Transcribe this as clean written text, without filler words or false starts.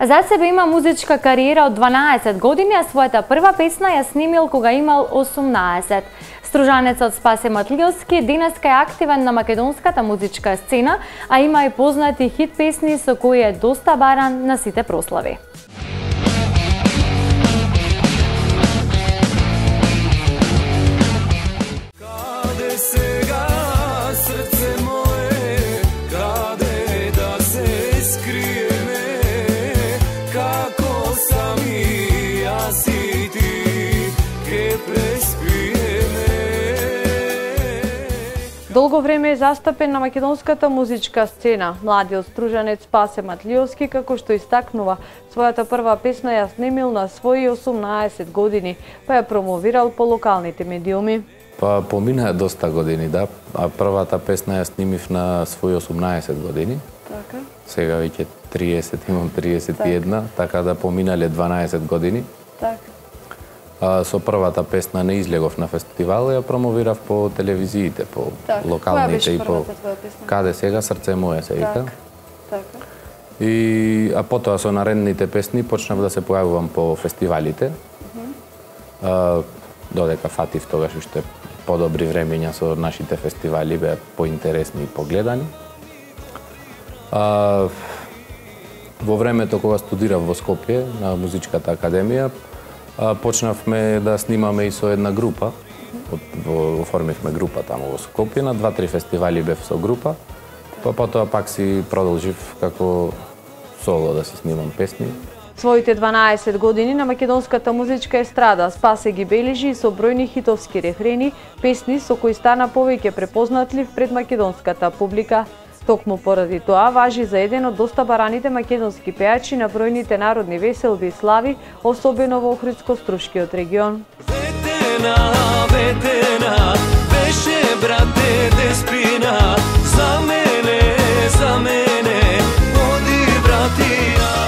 За себе има музичка кариера од 12 години, а својата прва песна ја снимил кога имал 18. Стружанецот Спасе Матлиовски денеска е активен на македонската музичка сцена, а има и познати хит песни со кои е доста баран на сите прослави. Долго време е застапен на македонската музичка сцена. Младиот стружанец Спасе Матлиовски, како што истакнува, својата прва песна ја снимил на своји 18 години, па ја промовирал по локалните медиуми. Па помина доста години, да. А првата песна ја снимив на своји 18 години. Така. Сега веќе 30, имам 31, така да поминале 12 години. Така. Со првата песна не излегов на фестивал, ја промовирав по телевизиите, по локалните и по Каде сега срце мое се вика. Така. А потоа со наредните песни почнав да се појавувам по фестивалите. Додека фатив тогаш уште подобри времења со нашите фестивали, беа поинтересни и погледани. Во времето кога студирав во Скопје на музичката академија, почнавме да снимаме и со една група. Оформивме група таму во Скопје, на 2-3 фестивали бев со група, па потоа пак си продолжив како соло да си снимам песни. Своите 12 години на македонската музичка естрада Спасе ги бележи со бројни хитовски рефрени, песни со кои стана повеќе препознатлив пред македонската публика. Токму поради тоа важи за еден од доста бараните македонски пејачи на бројните народни веселби и слави, особено во Охридско-Струшкиот регион. Ветена, ветена, беше брате Деспина, за мене, оди братија.